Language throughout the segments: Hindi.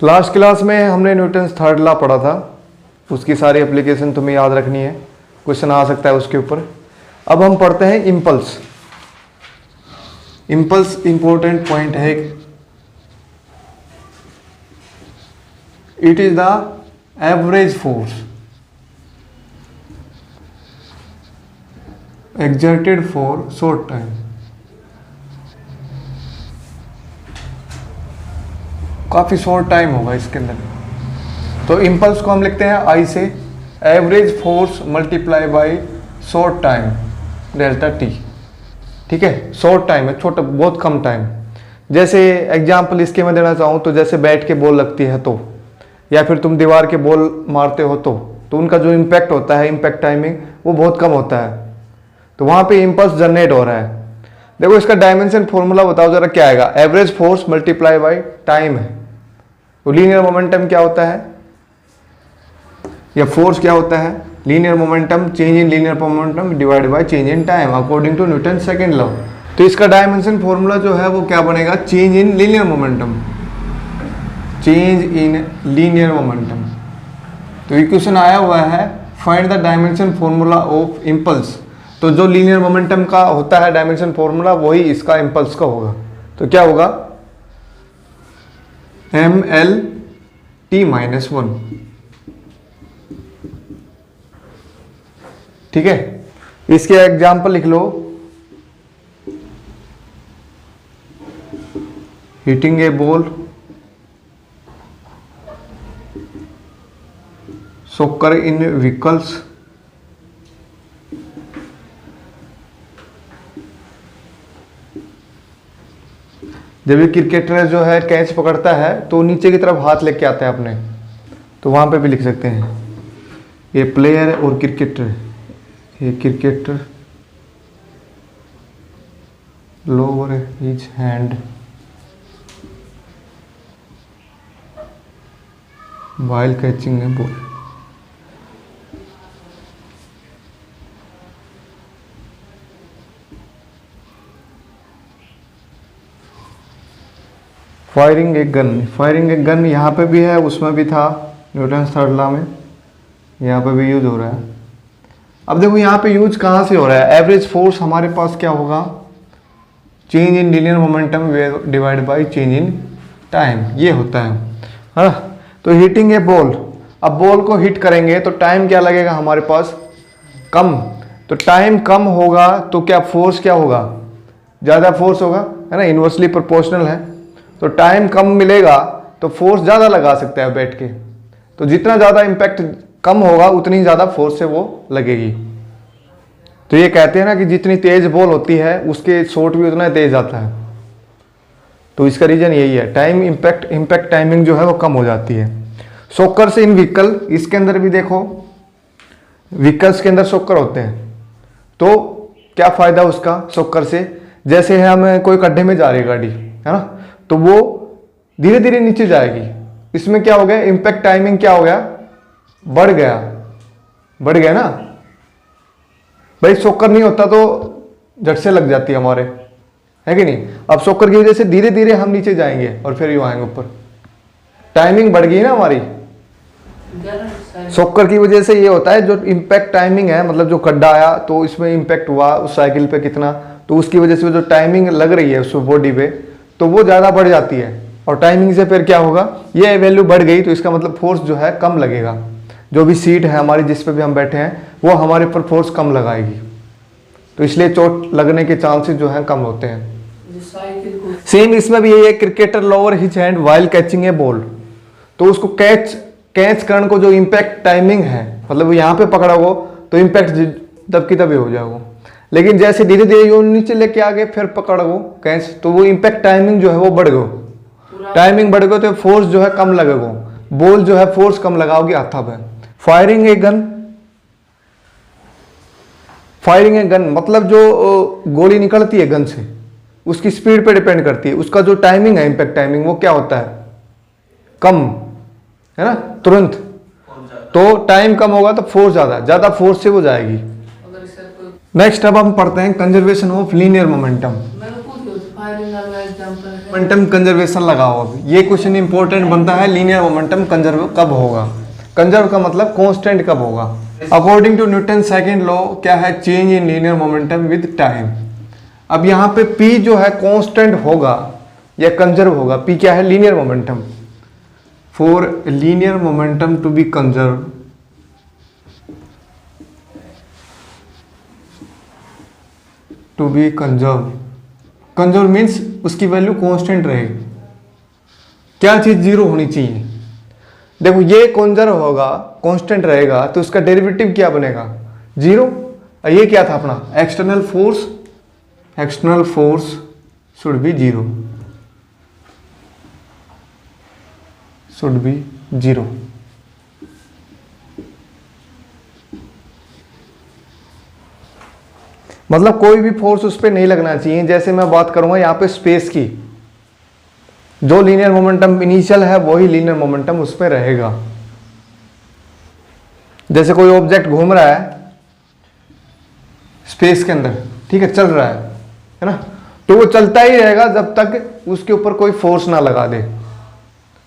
लास्ट क्लास में हमने न्यूटन्स थर्ड लॉ पढ़ा था, उसकी सारी एप्लीकेशन तुम्हें याद रखनी है, क्वेश्चन आ सकता है उसके ऊपर। अब हम पढ़ते हैं इम्पल्स। इम्पल्स इंपॉर्टेंट पॉइंट है, it is the average force exerted for short time। काफी शॉर्ट टाइम होगा इसके अंदर। तो इम्पल्स को हम लिखते हैं आई से, average force multiply by short time delta T. ठीक है, शॉर्ट टाइम है, छोटा बहुत कम टाइम। जैसे एग्जांपल इसके मैं देना चाहूँ तो जैसे बैट के बॉल लगती है तो, या फिर तुम दीवार के बॉल मारते हो तो उनका जो इम्पैक्ट होता है, इम्पैक्ट टाइमिंग वो बहुत कम होता है। तो वहां पे इम्पल्स जनरेट हो रहा है। देखो इसका डायमेंशन फॉर्मूला बताओ जरा क्या आएगा, average force multiply by time है। तो लीनियर मोमेंटम क्या होता है, या फोर्स क्या होता है, linear momentum, change in linear momentum divide by change in time according to Newton second law. तो इसका डायमेंशन फॉर्मूला जो है वो क्या बनेगा, change in linear momentum, change in linear momentum. तो इक्वेशन आया हुआ है, find the dimension formula of impulse. तो जो लीनियर मोमेंटम का होता है डायमेंशन फॉर्मूला, वही इसका इम्पल्स का होगा। तो क्या होगा, एम एल टी माइनस 1। ठीक है, इसके एग्जाम्पल लिख लो, हिटिंग ए बॉल, सॉकर इन व्हीकल्स, जब ये क्रिकेटर जो है कैच पकड़ता है तो नीचे की तरफ हाथ लेके आता है अपने, तो वहां पे भी लिख सकते हैं ये प्लेयर और क्रिकेटर, ये cricketer lower his hand while catching a ball. Firing a gun, firing a gun यहाँ पे भी है, उसमें भी था न्यूटन्स थर्ड लॉ में, यहाँ पे भी यूज हो रहा है। अब देखो यहाँ पे यूज कहाँ से हो रहा है, एवरेज फोर्स हमारे पास क्या होगा, change in linear momentum divide by change in time, ये होता है हाँ। तो हिटिंग ए बॉल, अब बॉल को हिट करेंगे तो टाइम क्या लगेगा हमारे पास, कम। तो टाइम कम होगा तो क्या फोर्स क्या होगा, ज़्यादा फोर्स होगा, है ना, इन्वर्सली प्रोपोर्शनल है। तो टाइम कम मिलेगा तो फोर्स ज़्यादा लगा सकते हैं बैठ के। तो जितना ज़्यादा इम्पैक्ट कम होगा उतनी ज़्यादा फोर्स से वो लगेगी। तो ये कहते हैं ना कि जितनी तेज बॉल होती है उसके शॉट भी उतना तेज आता है। तो इसका रीजन यही है, टाइम इम्पैक्ट टाइमिंग जो है वो कम हो जाती है। सॉकर से इन व्हीकल, इसके अंदर भी देखो व्हीकल्स के अंदर सॉकर होते हैं, तो क्या फायदा उसका सॉकर से, जैसे हम कोई गड्ढे में जा रही है गाड़ी, है ना, तो वो धीरे धीरे नीचे जाएगी। इसमें क्या हो गया, इम्पैक्ट टाइमिंग क्या हो गया, बढ़ गया ना भाई। सॉकर नहीं होता तो झट से लग जाती है हमारे, है कि नहीं। अब सॉकर की वजह से धीरे धीरे हम नीचे जाएंगे और फिर यूं आएंगे ऊपर, टाइमिंग बढ़ गई ना हमारी। सॉकर की वजह से ये होता है, जो इम्पैक्ट टाइमिंग है, मतलब जो गड्ढा आया तो इसमें इम्पैक्ट हुआ उस साइकिल पे कितना, तो उसकी वजह से जो टाइमिंग लग रही है उस बॉडी पे, तो वो ज़्यादा बढ़ जाती है। और टाइमिंग से फिर क्या होगा, ये वैल्यू बढ़ गई तो इसका मतलब फोर्स जो है कम लगेगा। जो भी सीट है हमारी जिस पे भी हम बैठे हैं वो हमारे ऊपर फोर्स कम लगाएगी, तो इसलिए चोट लगने के चांसेस जो है कम होते हैं। सेम इसमें भी यही है, cricketer lower his hand while catching a ball, तो उसको कैच करने को जो इम्पैक्ट टाइमिंग है, मतलब यहाँ पे पकड़ा हो तो इम्पैक्ट तब की तभी हो जाएगा। लेकिन जैसे धीरे धीरे वो नीचे लेके आ गए फिर पकड़ गो कैच, तो वो इम्पैक्ट टाइमिंग जो है वो बढ़ गो, टाइमिंग बढ़ गो तो फोर्स जो है कम लगेगा, बॉल जो है फोर्स कम लगाओगे हाथा पे। Firing a gun, firing a gun मतलब जो गोली निकलती है गन से उसकी स्पीड पे डिपेंड करती है, उसका जो टाइमिंग है इम्पैक्ट टाइमिंग वो क्या होता है, कम, है ना, तुरंत। तो टाइम कम होगा तो फोर्स ज्यादा फोर्स से वो जाएगी। नेक्स्ट अब हम पढ़ते हैं conservation of linear momentum. Momentum conservation लगाओ। अब ये क्वेश्चन इंपॉर्टेंट बनता है, लीनियर मोमेंटम कंजर्व कब होगा। कंजर्व का मतलब कांस्टेंट कब होगा। According to Newton second law क्या है, change in linear momentum with time. अब यहाँ पे p जो है कांस्टेंट होगा या कंजर्व होगा। p क्या है, linear momentum. For linear momentum to be conserve, to be conserve, conserve means उसकी वैल्यू कांस्टेंट रहेगी। क्या चीज जीरो होनी चाहिए। देखो ये कंजर्व होगा, कांस्टेंट रहेगा, तो उसका डेरिवेटिव क्या बनेगा, जीरो। ये क्या था अपना external force, external force should be zero, should be zero. मतलब कोई भी फोर्स उस पर नहीं लगना चाहिए। जैसे मैं बात करूंगा यहाँ पे स्पेस की, जो लीनियर मोमेंटम इनिशियल है वही लीनियर मोमेंटम उस पर रहेगा। जैसे कोई ऑब्जेक्ट घूम रहा है स्पेस के अंदर, ठीक है, चल रहा है ना, तो वो चलता ही रहेगा जब तक उसके ऊपर कोई फोर्स ना लगा दे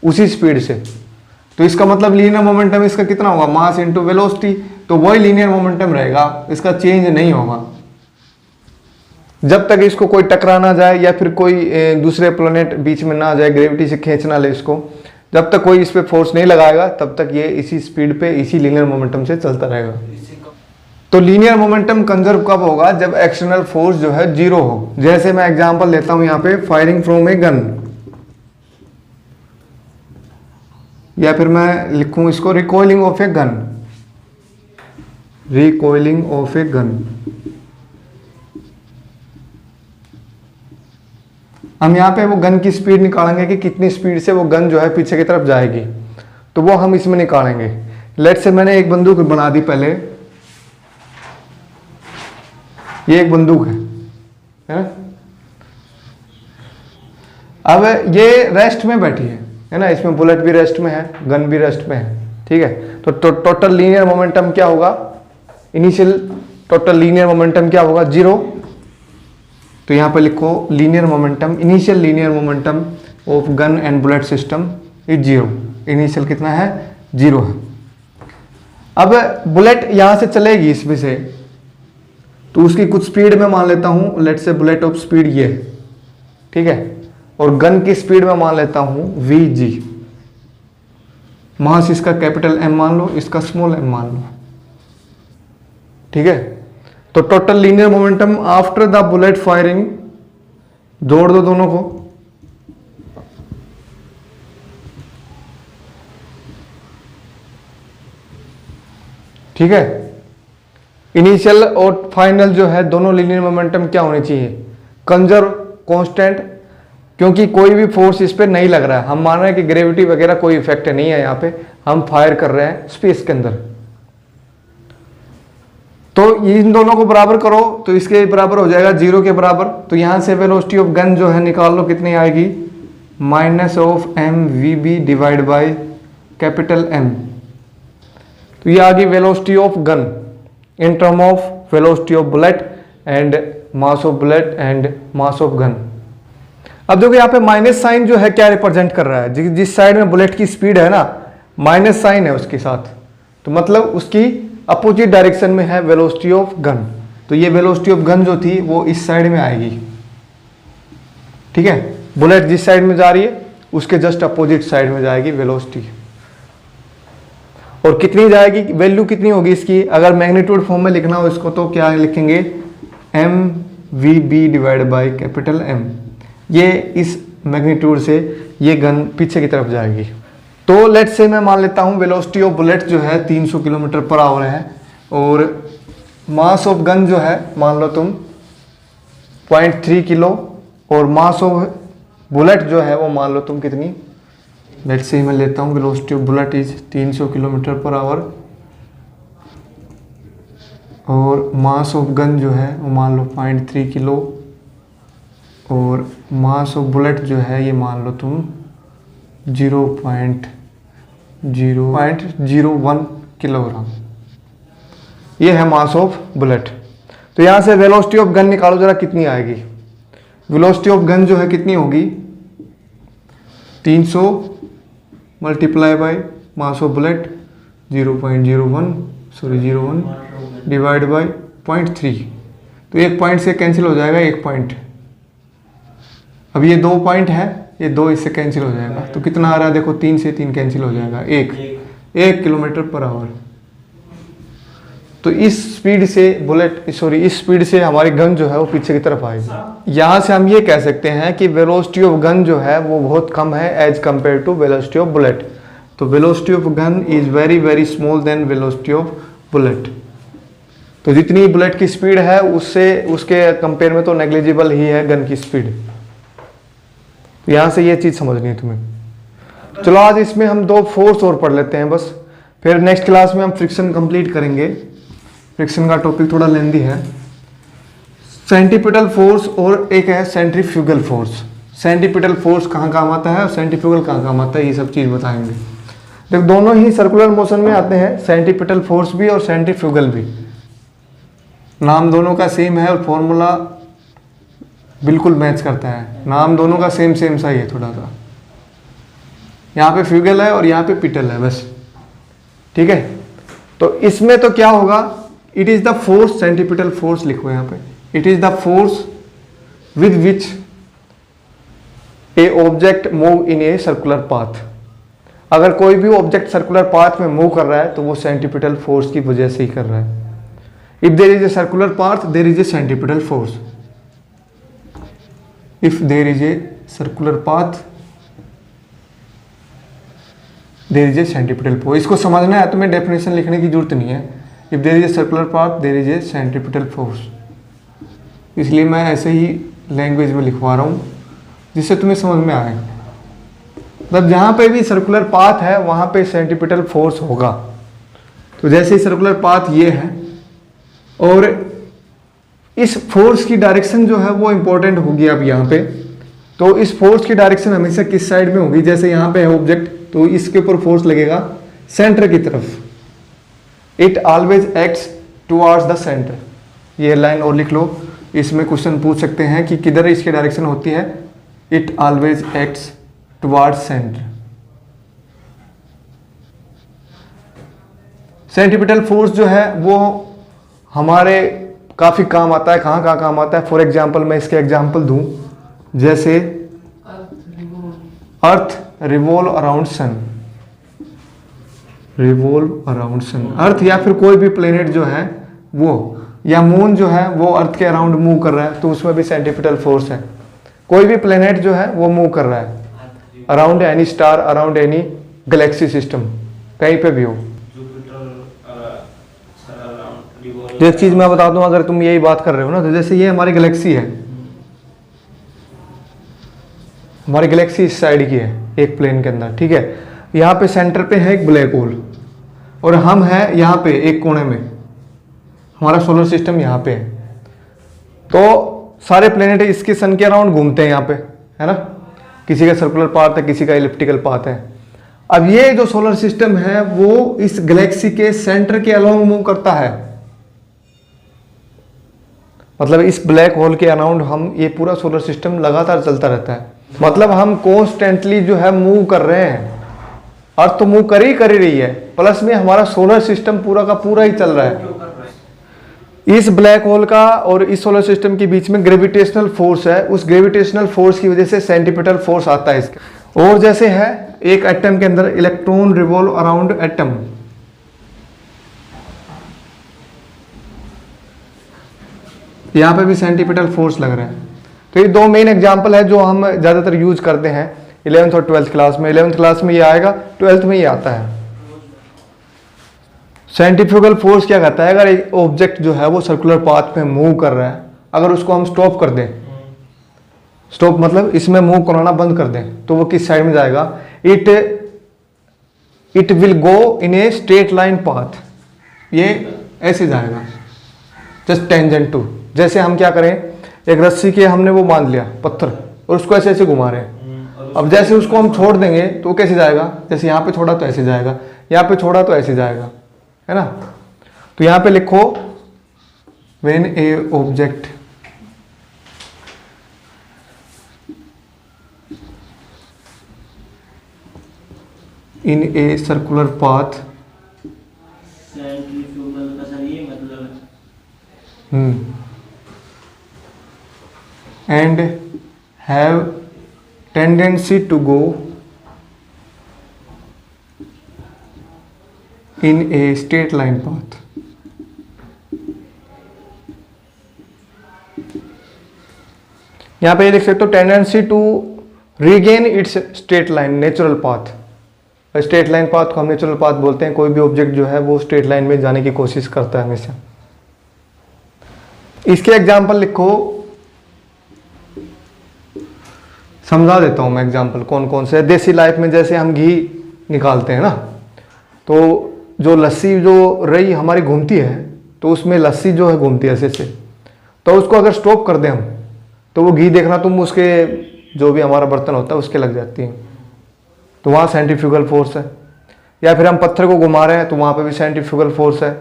उसी स्पीड से। तो इसका मतलब लीनियर मोमेंटम इसका कितना होगा, मास इंटू वेलोसिटी, तो वही लीनियर मोमेंटम रहेगा, इसका चेंज नहीं होगा। जब तक इसको कोई टकरा ना जाए या फिर कोई दूसरे प्लेनेट बीच में ना आ जाए, ग्रेविटी से खींच ना ले इसको, जब तक कोई इस पे फोर्स नहीं लगाएगा तब तक ये इसी स्पीड पे इसी लीनियर मोमेंटम से चलता रहेगा। तो लीनियर मोमेंटम कंजर्व कब होगा, जब एक्सटर्नल फोर्स जो है जीरो हो। जैसे मैं एग्जांपल लेता हूं यहाँ पे, फायरिंग फ्रॉम ए गन, या फिर मैं लिखूं इसको recoiling of a gun, recoiling of a gun. हम यहाँ पे वो गन की स्पीड निकालेंगे कि कितनी स्पीड से वो गन जो है पीछे की तरफ जाएगी, तो वो हम इसमें निकालेंगे। लेट से मैंने एक बंदूक बना दी पहले, ये एक बंदूक है ना। अब ये रेस्ट में बैठी है ना, इसमें बुलेट भी रेस्ट में है, गन भी रेस्ट में है, ठीक है। तो टोटल लीनियर मोमेंटम क्या होगा, इनिशियल टोटल लीनियर मोमेंटम क्या होगा, जीरो। तो यहां पर लिखो linear momentum, initial linear momentum of gun and bullet system is zero. Initial कितना है, जीरो है। अब बुलेट यहां से चलेगी इसमें से, तो उसकी कुछ स्पीड में मान लेता हूं, लेट से बुलेट ऑफ स्पीड ये, ठीक है, और गन की स्पीड में मान लेता हूं vg। मास इसका कैपिटल M मान लो, इसका स्मॉल m मान लो, ठीक है। तो total linear momentum after the bullet firing, जोड़ दो दोनों को, ठीक है। इनिशियल और फाइनल जो है दोनों लीनियर मोमेंटम क्या होने चाहिए, कंजर्व, कांस्टेंट, क्योंकि कोई भी फोर्स इस पे नहीं लग रहा है। हम मान रहे हैं कि ग्रेविटी वगैरह कोई इफेक्ट नहीं है, यहाँ पे हम फायर कर रहे हैं स्पेस के अंदर। तो इन दोनों को बराबर करो तो इसके बराबर हो जाएगा जीरो के बराबर। तो यहां से वेलोसिटी ऑफ गन जो है निकाल लो, कितनी आएगी, minus of m v b divide by capital M. तो ये आ गई velocity of gun in term of velocity of bullet and mass of bullet and mass of gun. अब देखो यहाँ पे माइनस साइन जो है क्या रिप्रेजेंट कर रहा है, जिस साइड में बुलेट की स्पीड है ना, माइनस साइन है उसके साथ, तो मतलब उसकी अपोजिट डायरेक्शन में है वेलोसिटी ऑफ गन। तो ये वेलोसिटी ऑफ गन जो थी वो इस साइड में आएगी, ठीक है। बुलेट जिस साइड में जा रही है उसके जस्ट अपोजिट साइड में जाएगी वेलोसिटी। और कितनी जाएगी, वैल्यू कितनी होगी इसकी, अगर मैग्नीट्यूड फॉर्म में लिखना हो इसको तो क्या लिखेंगे, m v b divide by capital M. ये इस मैग्नीट्यूड से ये गन पीछे की तरफ जाएगी। तो लेट से मैं मान लेता हूँ वेलोसिटी ऑफ बुलेट जो है 300 किलोमीटर पर आवर है, और मास ऑफ गन जो है मान लो तुम 0.3 किलो, और मास ऑफ बुलेट जो है वो मान लो तुम कितनी, लेट से मैं लेता हूँ velocity of bullet is 300 kilometre per hour, और मास ऑफ गन जो है वो मान लो 0.3 किलो, और मास ऑफ बुलेट जो है ये मान लो तुम 0.01 किलोग्राम, ये है मास ऑफ बुलेट। तो यहाँ से वेलोसिटी ऑफ गन निकालो जरा कितनी आएगी। वेलोसिटी ऑफ गन जो है कितनी होगी, 300 multiply by mass of bullet 0.01 divide by 0.3, तो एक पॉइंट से कैंसिल हो जाएगा एक पॉइंट। अब ये 2 पॉइंट है, ये 2 इससे कैंसिल हो जाएगा, तो कितना आ रहा है देखो, 3 से 3 कैंसिल हो जाएगा, 1 किलोमीटर पर आवर। तो इस स्पीड से इस स्पीड से हमारी गन जो है वो पीछे की तरफ आएगी। यहाँ से हम ये कह सकते हैं कि वेलोसिटी ऑफ गन जो है वो बहुत कम है as compare to velocity of bullet. तो velocity of gun is very very small than velocity of bullet. तो जितनी बुलेट की स्पीड है उसके कंपेयर में तो नेग्लिजिबल ही है गन की स्पीड। तो यहाँ से ये चीज़ समझनी है तुम्हें। चलो आज इसमें हम 2 फोर्स और पढ़ लेते हैं बस, फिर नेक्स्ट क्लास में हम फ्रिक्शन कंप्लीट करेंगे। फ्रिक्शन का टॉपिक थोड़ा लेंदी है। सेंट्रीपिटल फोर्स और एक है सेंट्रीफ्यूगल फोर्स। सेंट्रीपिटल फोर्स कहाँ काम आता है और सेंट्रीफ्यूगल कहाँ काम आता है, ये सब चीज़ बताएंगे। देखो दोनों ही सर्कुलर मोशन में आते हैं, सेंट्रीपिटल फोर्स भी और सेंट्रीफ्यूगल भी। नाम दोनों का सेम है और फॉर्मूला बिल्कुल मैच करता है। नाम दोनों का सेम सा ही है थोड़ा सा। यहाँ पे फ्यूगल है और यहाँ पे पिटल है बस, ठीक है। तो इसमें तो क्या होगा, it is the force, centripetal force लिखो यहाँ पे, it is the force with which A object move in a circular path. अगर कोई भी ऑब्जेक्ट सर्कुलर पाथ में मूव कर रहा है तो वो सेंट्रीपिटल फोर्स की वजह से ही कर रहा है। If there is a circular path there is a centripetal force. If there is a circular path, there is a centripetal force। इसको समझना है, तुम्हें डेफिनेशन लिखने की जरूरत नहीं है। If there is a circular path, there is a centripetal force। इसलिए मैं ऐसे ही लैंग्वेज में लिखवा रहा हूँ जिससे तुम्हें समझ में आए। मतलब जहाँ पे भी सर्कुलर पाथ है वहाँ पे सेंट्रीपिटल फोर्स होगा। तो जैसे ही सर्कुलर पाथ ये है और इस फोर्स की डायरेक्शन जो है वो इंपॉर्टेंट होगी अब यहाँ पे। तो इस फोर्स की डायरेक्शन हमेशा किस साइड में होगी, जैसे यहाँ पे है ऑब्जेक्ट तो इसके ऊपर फोर्स लगेगा सेंटर की तरफ। It always acts towards the centre. ये लाइन और लिख लो, इसमें क्वेश्चन पूछ सकते हैं कि किधर इसकी डायरेक्शन होती है। It always acts towards centre. Centripetal force जो है वो हमारे काफ़ी काम आता है। कहाँ काम आता है, फॉर एग्जाम्पल मैं इसके एग्जाम्पल दूं, जैसे अर्थ रिवॉल्व अराउंड सन, अर्थ या फिर कोई भी प्लेनेट जो है वो, या मून जो है वो अर्थ के अराउंड मूव कर रहा है तो उसमें भी सेंट्रीपिटल फोर्स है। कोई भी प्लेनेट जो है वो मूव कर रहा है around any star, around any Galaxy system, कहीं पे भी हो। एक चीज मैं बता दूं, अगर तुम यही बात कर रहे हो ना, तो जैसे ये हमारी गैलेक्सी है, हमारी गैलेक्सी इस साइड की है एक प्लेन के अंदर, ठीक है। यहाँ पे सेंटर पे है एक ब्लैक होल और हम हैं यहाँ पे एक कोने में, हमारा सोलर सिस्टम यहाँ पे है। तो सारे प्लेनेट इसके सन के अराउंड घूमते हैं यहाँ पे, है ना। किसी का सर्कुलर पाथ है, किसी का इलिप्टिकल पाथ है। अब ये जो सोलर सिस्टम है वो इस गैलेक्सी के सेंटर के अलोंग मूव करता है। मतलब इस ब्लैक होल के अराउंड हम, ये पूरा सोलर सिस्टम लगातार चलता रहता है। मतलब हम कॉन्स्टेंटली जो है मूव कर रहे हैं। अर्थ तो मूव कर ही रही है, प्लस में हमारा सोलर सिस्टम पूरा का पूरा ही चल रहा है। इस ब्लैक होल का और इस सोलर सिस्टम के बीच में ग्रेविटेशनल फोर्स है। उस ग्रेविटेशनल फोर्स की वजह से सेंट्रीपिटल फोर्स आता है इसका। और जैसे है एक एटम के अंदर इलेक्ट्रॉन रिवॉल्व अराउंड एटम, यहाँ पे भी सेंट्रीपिटल फोर्स लग रहा है। तो ये 2 मेन एग्जांपल है जो हम ज़्यादातर यूज करते हैं 11th और 12th क्लास में। 11th क्लास में ये आएगा, 12th में ये आता है। सेंट्रीफ्यूगल फोर्स क्या कहता है, अगर एक ऑब्जेक्ट जो है वो सर्कुलर पाथ में मूव कर रहा है, अगर उसको हम स्टॉप कर दें, स्टॉप मतलब इसमें मूव कराना बंद कर दें, तो वो किस साइड में जाएगा, it will go in a straight line path. ये ऐसे जाएगा, जस्ट टेंजेंट टू। जैसे हम क्या करें, एक रस्सी के हमने वो बांध लिया पत्थर और उसको ऐसे ऐसे घुमा रहे हैं। अब जैसे उसको हम छोड़ देंगे तो वो कैसे जाएगा, जैसे यहाँ पे छोड़ा तो ऐसे जाएगा, यहाँ पे छोड़ा तो ऐसे जाएगा, है ना। तो यहाँ पे लिखो, when a object in a circular path centrifugal का सर ये मतलब and have tendency to go in a straight line path. यहां पे ये देख सकते हो, tendency to regain its straight line natural path. Straight line path को हम नेचुरल पाथ बोलते हैं। कोई भी ऑब्जेक्ट जो है वो स्ट्रेट लाइन में जाने की कोशिश करता है हमेशा। इसके एग्जाम्पल लिखो, समझा देता हूं मैं एग्जाम्पल कौन कौन से। देसी लाइफ में जैसे हम घी निकालते हैं ना, तो जो लस्सी जो रही हमारी घूमती है, तो उसमें लस्सी जो है घूमती है ऐसे से, तो उसको अगर स्टॉप कर दें हम, तो वो घी देखना तुम उसके जो भी हमारा बर्तन होता है उसके लग जाती है, तो वहाँ सेंट्रीफ्यूगल फोर्स है। या फिर हम पत्थर को घुमा रहे हैं तो वहाँ पे भी सेंट्रीफ्यूगल फोर्स है।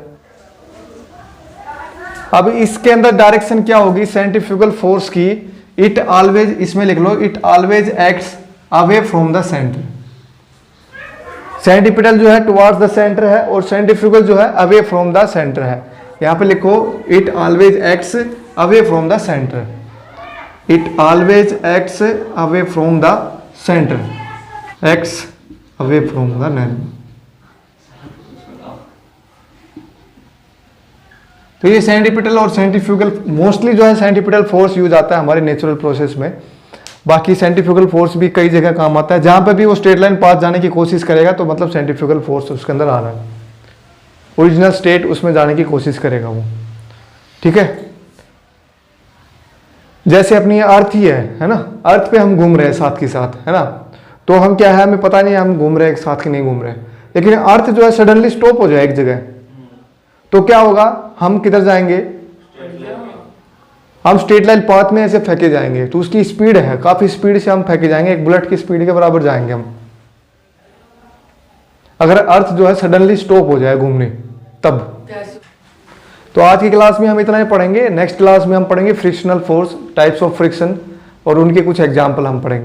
अब इसके अंदर डायरेक्शन क्या होगी सेंट्रीफ्यूगल फोर्स की? इट ऑलवेज, इसमें लिख लो, it always acts away from the centre. Centripetal जो है टुवार्ड्स द सेंटर है और सेंट्रीफ्यूगल जो है अवे फ्रॉम द सेंटर है। यहाँ पे लिखो it always acts away from the centre. It always acts away from the centre. Acts away from the नैन। तो ये सेंट्रीपिटल और सेंट्रीफ्यूगल, मोस्टली जो है सेंट्रीपिटल फोर्स यूज आता है हमारे नेचुरल प्रोसेस में। बाकी सेंट्रीफ्यूगल फोर्स भी कई जगह काम आता है। जहां पे भी वो स्ट्रेट लाइन पाथ जाने की कोशिश करेगा तो मतलब सेंट्रीफ्यूगल फोर्स उसके अंदर आ रहा है, ओरिजिनल स्टेट उसमें जाने की कोशिश करेगा वो। ठीक है, जैसे अपनी अर्थ ही है ना, अर्थ पे हम घूम रहे हैं साथ के साथ, है ना, तो हम क्या है हमें पता नहीं हम घूम रहे हैं एक साथ कि नहीं घूम रहे हैं, लेकिन अर्थ जो है सडनली स्टॉप हो जाए एक जगह, तो क्या होगा, हम किधर जाएंगे, हम स्ट्रेट लाइन पाथ में ऐसे फेंके जाएंगे। तो उसकी स्पीड है, काफी स्पीड से हम फेंके जाएंगे, एक बुलेट की स्पीड के बराबर जाएंगे हम, अगर अर्थ जो है सडनली स्टॉप हो जाए घूमने तब। तो आज की क्लास में हम इतना ही पढ़ेंगे। नेक्स्ट क्लास में हम पढ़ेंगे frictional force, types of friction, और उनके कुछ एग्जाम्पल हम पढ़ेंगे।